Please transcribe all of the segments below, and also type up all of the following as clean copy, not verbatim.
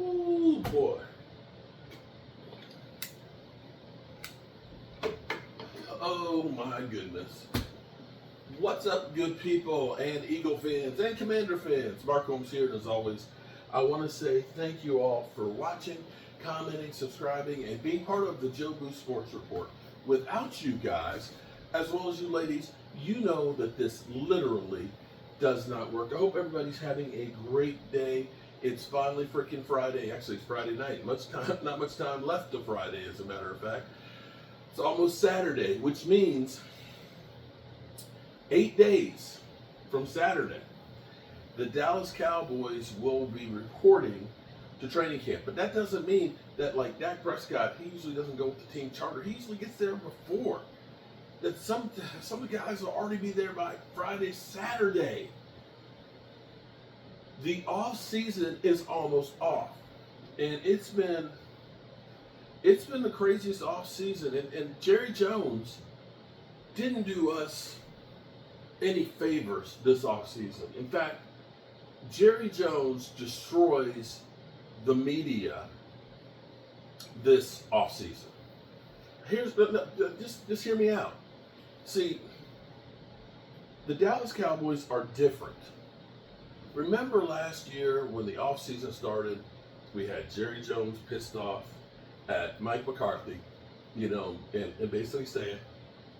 Ooh, boy. Oh, my goodness. What's up, good people and Eagle fans and Commander fans? Mark Holmes here, and as always, I want to say thank you all for watching, commenting, subscribing, and being part of the Joe Boo Sports Report. Without you guys, as well as you ladies, you know that this literally does not work. I hope everybody's having a great day. It's finally freaking Friday. Actually, it's Friday night. Not much time left to Friday, as a matter of fact. It's almost Saturday, which means 8 days from Saturday, the Dallas Cowboys will be reporting to training camp. But that doesn't mean that, like Dak Prescott, he usually doesn't go with the team charter. He usually gets there before. That some of the guys will already be there by Friday, Saturday. The off season is almost off, and it's been the craziest off season. And Jerry Jones didn't do us any favors this off season. In fact, Jerry Jones destroys the media this off season. Just hear me out. See, the Dallas Cowboys are different. Remember last year when the offseason started, we had Jerry Jones pissed off at Mike McCarthy, and basically saying,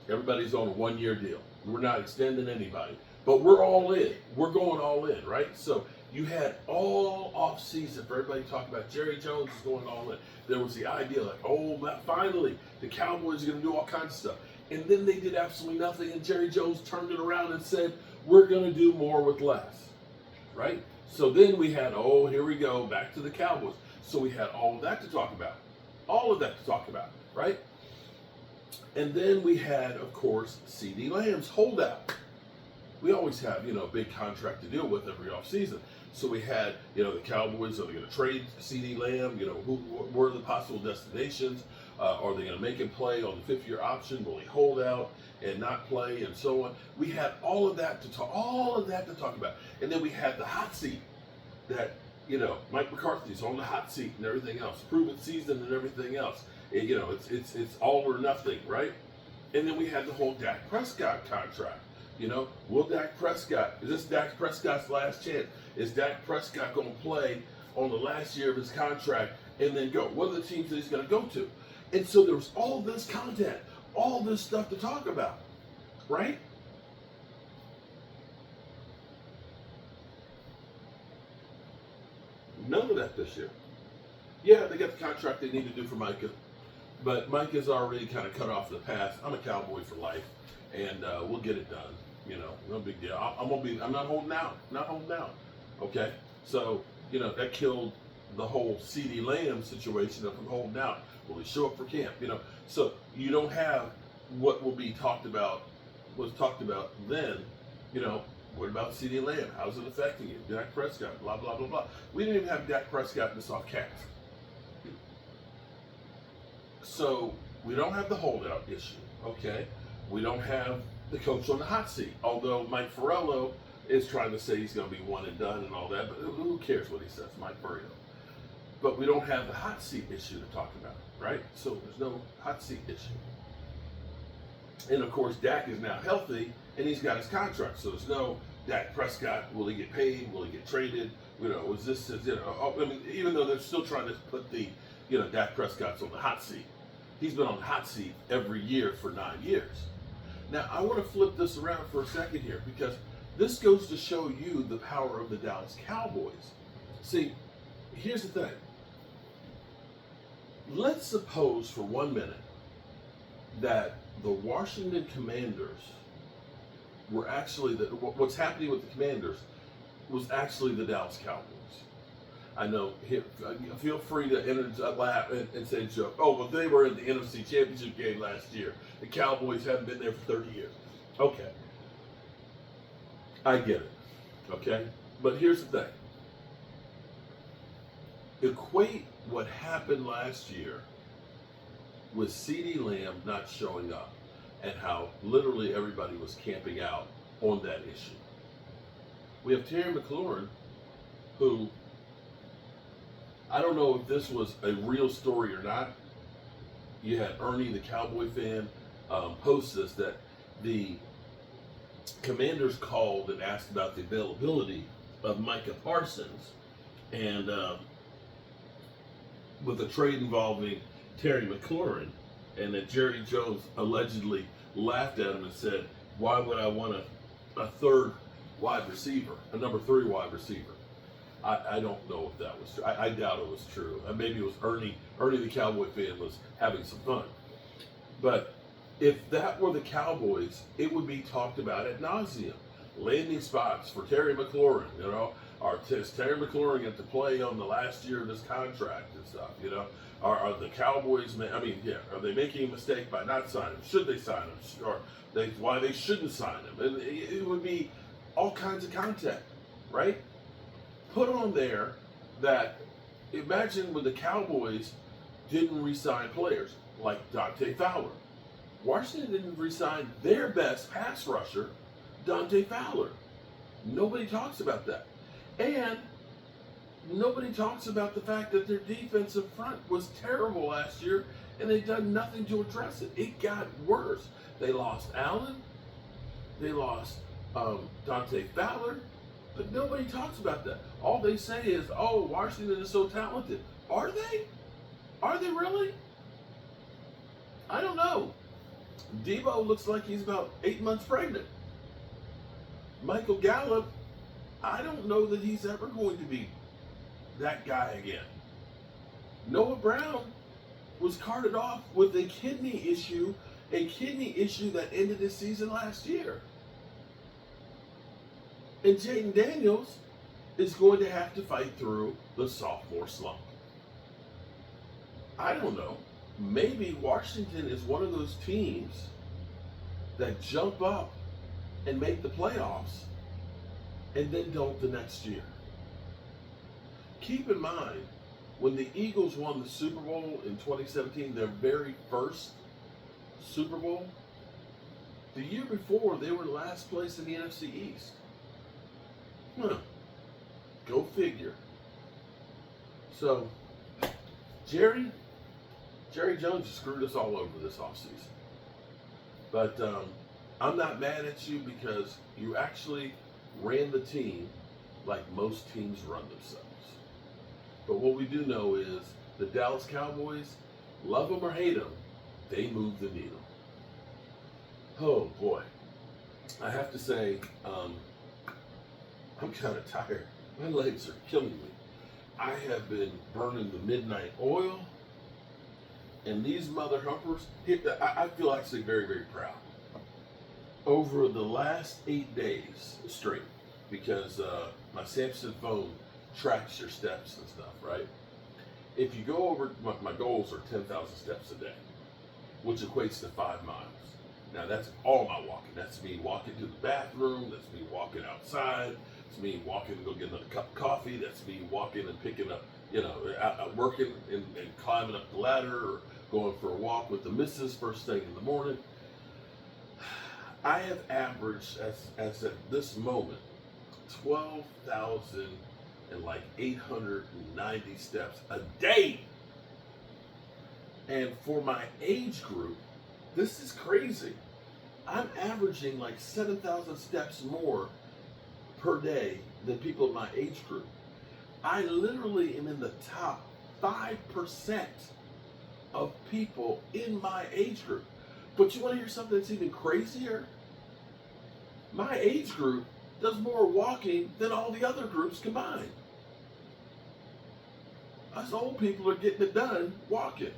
everybody's on a one-year deal. We're not extending anybody, but we're all in. We're going all in, right? So you had all off-season for everybody talking about Jerry Jones is going all in. There was the idea like, oh, finally, the Cowboys are going to do all kinds of stuff. And then they did absolutely nothing, and Jerry Jones turned it around and said, we're going to do more with less, right? So then we had, oh, here we go, back to the Cowboys. So we had all of that to talk about. All of that to talk about, right? And then we had, of course, C.D. Lamb's holdout. We always have, a big contract to deal with every offseason. So we had, the Cowboys, are they going to trade C.D. Lamb? Where are the possible destinations? Are they going to make him play on the 5th-year option? Will he hold out and not play, and so on? We had all of that to talk about. And then we had the hot seat that, Mike McCarthy's on the hot seat and everything else, proven season and everything else. And, it's all or nothing, right? And then we had the whole Dak Prescott contract. Will Dak Prescott, is this Dak Prescott's last chance? Is Dak Prescott going to play on the last year of his contract and then go? What are the teams that he's going to go to? And so there was all this content, all this stuff to talk about, right? None of that this year. Yeah, they got the contract they need to do for Micah, but Micah's already kind of cut off the path. I'm a Cowboy for life, and we'll get it done. No big deal. I'm not holding out. Okay, so that killed the whole C.D. Lamb situation of him holding out. Will he show up for camp? So you don't have what will be talked about. Was talked about then. What about C.D. Lamb? How's it affecting you? Dak Prescott, blah, blah, blah, blah. We didn't even have Dak Prescott in this off cast. So we don't have the holdout issue, okay? We don't have the coach on the hot seat, although Mike Farello is trying to say he's going to be one and done and all that, but who cares what he says, Mike Farello. But we don't have the hot seat issue to talk about, right? So there's no hot seat issue. And of course, Dak is now healthy, and he's got his contract. So there's no Dak Prescott. Will he get paid? Will he get traded? Even though they're still trying to put the, Dak Prescott's on the hot seat. He's been on the hot seat every year for 9 years. Now, I want to flip this around for a second here, because this goes to show you the power of the Dallas Cowboys. See, here's the thing. Let's suppose for 1 minute that the Washington Commanders were actually what's happening with the Commanders was actually the Dallas Cowboys. I know. Feel free to laugh and say, Joe, oh, well, they were in the NFC Championship game last year. The Cowboys haven't been there for 30 years. Okay. I get it. Okay? But here's the thing. Equate what happened last year with C.D. Lamb not showing up and how literally everybody was camping out on that issue. We have Terry McLaurin, who I don't know if this was a real story or not. You had Ernie, the Cowboy fan, post this, that the Commanders called and asked about the availability of Micah Parsons, and with a trade involving Terry McLaurin, and that Jerry Jones allegedly laughed at him and said, "Why would I want a third wide receiver, a number 3 wide receiver?" I don't know if that was true. I doubt it was true. Maybe it was Ernie the Cowboy fan was having some fun. But if that were the Cowboys, it would be talked about ad nauseum. Landing spots for Terry McLaurin, or is Terry McLaurin get to play on the last year of his contract and stuff, Are the Cowboys, are they making a mistake by not signing him? Should they sign him? Or why they shouldn't sign him? And it would be all kinds of content, right? Put on there that, imagine when the Cowboys didn't re-sign players like Dante Fowler. Washington didn't re-sign their best pass rusher, Dante Fowler. Nobody talks about that. And nobody talks about the fact that their defensive front was terrible last year, and they've done nothing to address it. It got worse. They lost Allen. They lost Dante Fowler. But nobody talks about that. All they say is, "Oh, Washington is so talented." Are they? Are they really? I don't know. Debo looks like he's about 8 months pregnant. Michael Gallup, I don't know that he's ever going to be that guy again. Noah Brown was carted off with a kidney issue that ended his season last year. And Jaden Daniels is going to have to fight through the sophomore slump. I don't know. Maybe Washington is one of those teams that jump up and make the playoffs and then don't the next year. Keep in mind, when the Eagles won the Super Bowl in 2017, their very first Super Bowl, the year before they were last place in the NFC East. Go figure. So, Jerry Jones screwed us all over this offseason. But I'm not mad at you, because you actually ran the team like most teams run themselves. But what we do know is the Dallas Cowboys, love them or hate them, they move the needle. Oh boy. I have to say, I'm kind of tired. My legs are killing me. I have been burning the midnight oil, and these mother humpers, I feel actually very, very proud. Over the last 8 days straight, because my Samsung phone tracks your steps and stuff, right? If you go over, my goals are 10,000 steps a day, which equates to 5 miles. Now that's all my walking. That's me walking to the bathroom. That's me walking outside. It's me walking to go get another cup of coffee. That's me walking and picking up, working and climbing up the ladder, or going for a walk with the missus first thing in the morning. I have averaged, as at this moment, 12,890 steps a day. And for my age group, this is crazy. I'm averaging like 7,000 steps more per day than people in my age group. I literally am in the top 5% of people in my age group. But you want to hear something that's even crazier? My age group does more walking than all the other groups combined. Us old people are getting it done walking.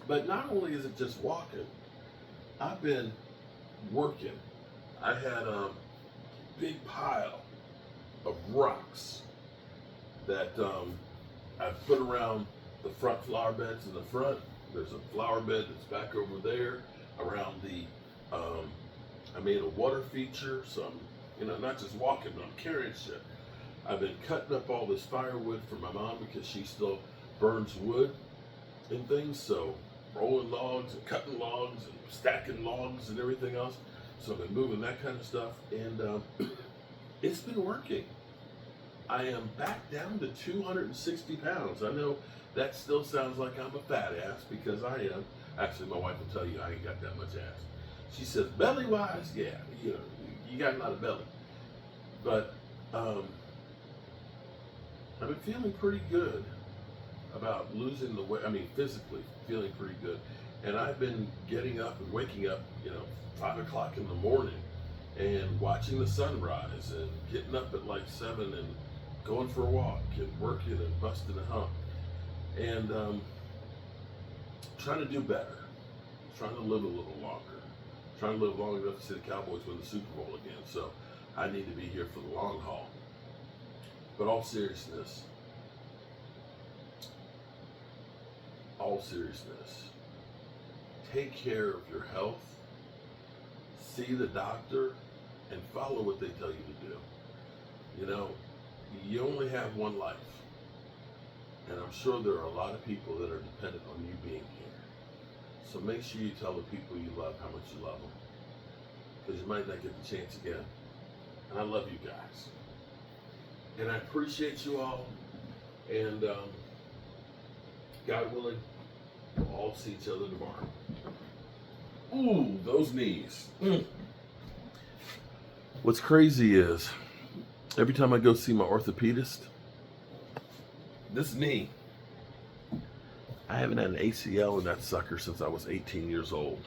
But not only is it just walking, I've been working. I had a big pile of rocks that I put around the front flower beds in the front. There's a flower bed that's back over there around the, I made a water feature, so I'm, not just walking, but I'm carrying shit. I've been cutting up all this firewood for my mom, because she still burns wood and things, so rolling logs and cutting logs and stacking logs and everything else. So I've been moving that kind of stuff, and it's been working. I am back down to 260 pounds. I know that still sounds like I'm a fat ass because I am. Actually, my wife will tell you I ain't got that much ass. She says, belly wise, yeah, you know, you got a lot of belly. But I've been feeling pretty good about losing the weight. I mean, physically feeling pretty good. And I've been getting up and waking up, 5 o'clock in the morning and watching the sunrise and getting up at like 7 and going for a walk and working and busting a hump. And trying to do better, trying to live a little longer, trying to live long enough to see the Cowboys win the Super Bowl again. So I need to be here for the long haul. But all seriousness, take care of your health, see the doctor, and follow what they tell you to do. You know, you only have one life. And I'm sure there are a lot of people that are dependent on you being here. So make sure you tell the people you love how much you love them. Because you might not get the chance again. And I love you guys. And I appreciate you all. And God willing, we'll all see each other tomorrow. Ooh, those knees. What's crazy is, every time I go see my orthopedist, this knee, I haven't had an ACL in that sucker since I was 18 years old.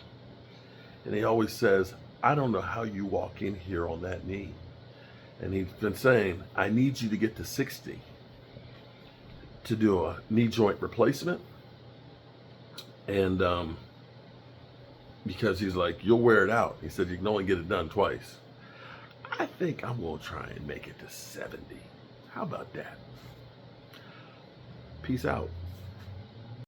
And he always says, I don't know how you walk in here on that knee. And he's been saying, I need you to get to 60 to do a knee joint replacement. And because he's like, you'll wear it out. He said, you can only get it done twice. I think I'm going to try and make it to 70. How about that? Peace out.